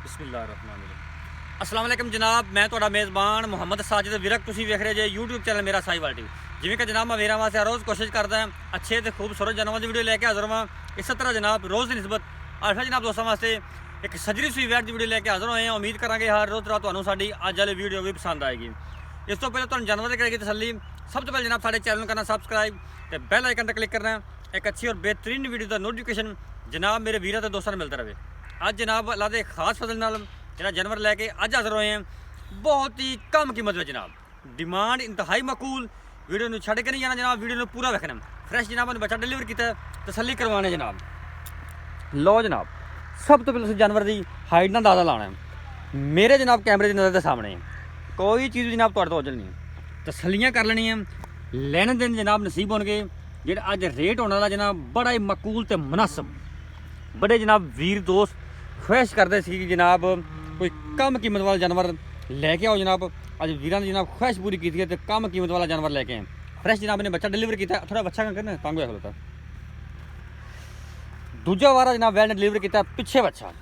ਬਿਸਮਿਲ੍ਲਾਹਿਰਰਹਿਮਾਨਿਰਰਹੀਮ। अस्सलाम वालेकुम जनाब, मैं ਤੁਹਾਡਾ ਮੇਜ਼ਬਾਨ ਮੁਹੰਮਦ ਸਾजिद विरक। ਤੁਸੀਂ ਵੇਖ ਰਹੇ ਜੇ YouTube ਚੈਨਲ ਮੇਰਾ ਸਾਈਵਾਲ ਟੀਵੀ। ਜਿਵੇਂ ਕਿ ਜਨਾਬ ਮੈਂ ਵੀਰਾਂ ਵਾਸਤੇ ਰੋਜ਼ ਕੋਸ਼ਿਸ਼ ਕਰਦਾ ਹਾਂ ਅੱਛੇ ਤੇ ਖੂਬਸੂਰਤ ਜਾਨਵਰਾਂ ਦੀ ਵੀਡੀਓ ਲੈ ਕੇ ਹਾਜ਼ਰ ਹਾਂ। ਇਸੇ ਤਰ੍ਹਾਂ ਜਨਾਬ ਰੋਜ਼ ਦੀ ਨਿਸਬਤ ਅੱਜ ਜਨਾਬ ਦੋਸਤਾਂ ਵਾਸਤੇ ਇੱਕ ਸਜਰੀ ਸੂਈ ਵੈਟ ਦੀ ਵੀਡੀਓ ਲੈ ਕੇ ਹਾਜ਼ਰ ਹੋਏ ਹਾਂ। ਉਮੀਦ ਕਰਾਂਗੇ ਹਰ ਰੋਜ਼ ਤਰ੍ਹਾਂ ਤੁਹਾਨੂੰ ਸਾਡੀ ਅੱਜ ਵਾਲੀ ਵੀਡੀਓ ਵੀ ਪਸੰਦ ਆਏਗੀ। ਇਸ ਤੋਂ ਪਹਿਲਾਂ ਤੁਹਾਨੂੰ ਜਾਨਵਰ ਦੀ ਕਰੇਗੀ ਤਸੱਲੀ। ਸਭ ਤੋਂ ਪਹਿਲਾਂ ਜਨਾਬ ਸਾਡੇ ਚੈਨਲ ਨੂੰ ਕਰਨਾ ਸਬਸਕ੍ਰਾइब ਤੇ ਬੈਲ ਆਈਕਨ ਤੇ ਕਲਿੱਕ ਕਰਨਾ। ਇੱਕ ਅੱਛੀ ਔਰ ਬਿਹਤਰੀਨ ਵੀਡੀਓ ਦਾ ਨੋਟੀਫਿਕੇਸ਼ਨ ਜਨਾਬ ਮੇਰੇ ਵੀਰਾਂ ਤੇ ਦੋਸਤਾਂ ਨੂੰ ਮਿਲਦਾ ਰਹੇ। ਅੱਜ ਜਨਾਬ ਅੱਲਾ ਦੇ ਖਾਸ ਫਜ਼ਲ ਨਾਲ ਜਿਹੜਾ ਜਾਨਵਰ ਲੈ ਕੇ ਅੱਜ ਹਾਜ਼ਰ ਹੋਏ ਹਾਂ ਬਹੁਤ ਹੀ ਕਮ ਕੀਮਤ ਵਿੱਚ ਜਨਾਬ। ਡਿਮਾਂਡ ਇੰਤਹਾਈ ਮਕੂਲ। ਵੀਡੀਓ ਨੂੰ ਛੱਡ ਕੇ ਨਹੀਂ ਜਾਣਾ ਜਨਾਬ, ਵੀਡੀਓ ਨੂੰ ਪੂਰਾ ਵੇਖਣਾ। ਫਰੈਸ਼ ਜਨਾਬ ਨੇ ਬੱਚਾ ਡਿਲੀਵਰ ਕੀਤਾ, ਤਸੱਲੀ ਕਰਵਾਉਣੇ ਜਨਾਬ। ਲਓ ਜਨਾਬ, ਸਭ ਤੋਂ ਪਹਿਲਾਂ ਜਾਨਵਰ ਦੀ ਹਾਈਟ ਦਾ ਅੰਦਾਜ਼ਾ ਲਾਉਣਾ ਹੈ। ਮੇਰੇ ਜਨਾਬ ਕੈਮਰੇ ਦੀ ਨਜ਼ਰ ਦੇ ਸਾਹਮਣੇ ਕੋਈ ਚੀਜ਼ ਜਨਾਬ ਤੁਹਾਡੇ ਤੋਂ ਉਜਲ ਨਹੀਂ, ਤਸੱਲੀਆਂ ਕਰ ਲੈਣੀਆਂ। ਲੈਣ ਦੇਣ ਜਨਾਬ ਨਸੀਬ ਹੋਣਗੇ। ਜਿਹੜਾ ਅੱਜ ਰੇਟ ਹੋਣ ਵਾਲਾ ਜਨਾਬ ਬੜਾ ਹੀ ਮਕੂਲ ਤੇ ਮੁਨਾਸਬ। ਬੜੇ ਜਨਾਬ ਵੀਰ ਦੋਸਤ ਖੁਆਇਸ਼ ਕਰਦੇ ਸੀ ਕਿ ਜਨਾਬ ਕੋਈ ਕਮ ਕੀਮਤ ਵਾਲਾ ਜਾਨਵਰ ਲੈ ਕੇ ਆਓ ਜਨਾਬ। ਅੱਜ ਵੀਰਾਂ ਨੇ ਜਨਾਬ ਖੁਆਇਸ਼ ਪੂਰੀ ਕੀਤੀ ਹੈ ਤੇ ਕਮ ਕੀਮਤ ਵਾਲਾ ਜਾਨਵਰ ਲੈ ਕੇ ਆਏ। ਫਰੈਸ਼ ਜਨਾਬ ਨੇ ਬੱਚਾ ਡਿਲੀਵਰ ਕੀਤਾ। ਥੋੜਾ ਬੱਚਾ ਕਰਨਾ ਤੰਗ ਹੋਇਆ ਖਲੋਤਾ। ਦੂਜਾ ਵਾਰਾ ਜਨਾਬ ਵੈਲ ਨੇ ਡਿਲੀਵਰ ਕੀਤਾ ਪਿੱਛੇ ਬੱਚਾ।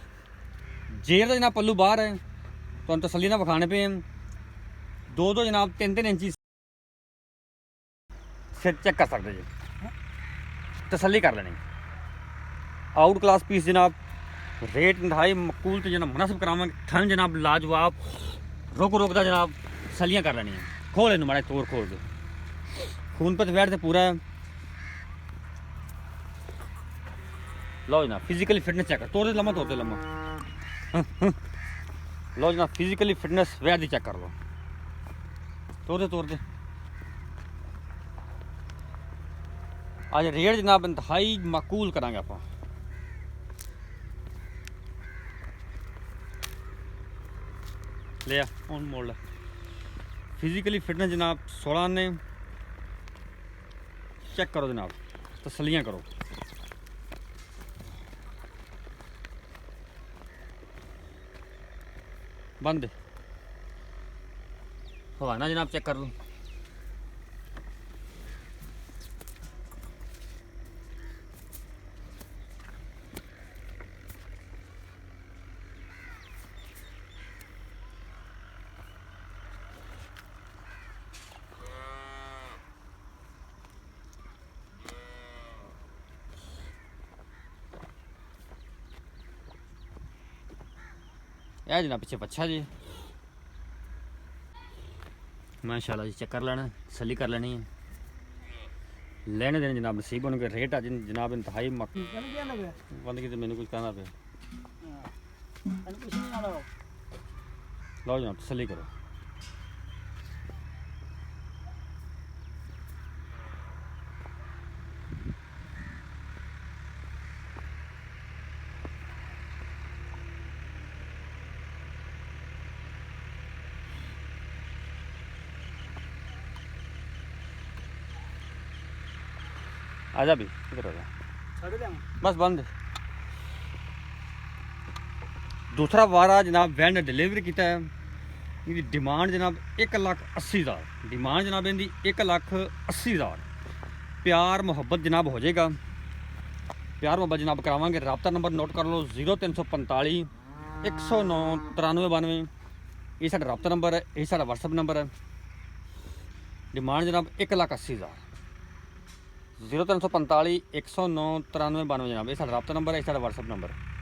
ਜੇਰ ਦਾ ਜਨਾਬ ਪੱਲੂ ਬਾਹਰ ਹੈ, ਤੁਹਾਨੂੰ ਤਸੱਲੀ ਨਾਲ ਵਿਖਾਣੇ ਪਏ। ਦੋ ਜਨਾਬ 3 ਇੰਚੀ ਸਿਰ ਚੈੱਕ ਕਰ ਸਕਦੇ ਜੀ, ਤਸੱਲੀ ਕਰ ਲੈਣੀ। ਆਊਟ ਕਲਾਸ ਪੀਸ ਜਨਾਬ। रेट इंतहाई मकूल तो जनाब मुनासिब करावे। थन जनाब लाजवाब। रोक का जनाब सलियाँ कर लेनी है। खोल इन माड़ा तोड़ खोल के खून पर बैठ से पूरा है। लो जनाब फिजिकली फिटनेस चेक कर। तोड़ते लम्मा लो जनाब फिजिकली फिटनेस वैट की चेक कर लो। तोड़ते आज रेट जनाब इंतहाई मकूल करांगे आप। लिया ऑन मोड़ ला। फिजिकली फिटनेस जनाब 16 ने चेक करो जनाब, तसलियाँ करो। बंद हवाना जनाब चेक कर लो। यह जनाब पीछे बच्चा जी माशाल्लाह जी। चेक कर लेना, तसल्ली कर लेनी है। लेने देने जनाब नसीब होने के। रेट आज जनाब इंतहाई बंद की तो मैंने कुछ कहना पे। लो जनाब तसल्ली करो। आजा भी इधर आजा, बस बंद। दूसरा वारा जनाब वैन ने डिलीवर किया है। इनकी डिमांड जनाब 1,80,000। डिमांड जनाब इनकी 1,80,000। प्यार मुहब्बत जनाब हो जाएगा। प्यार मुहब्बत जनाब करावांगे। रबता नंबर नोट कर लो 0345 109 9392। ये साडा रबता नंबर है, ये साडा WhatsApp नंबर है। डिमांड जनाब 1,80,000। 0345 109 9392 जनाब ये साडा रबता नंबर है, ये साडा WhatsApp नंबर है।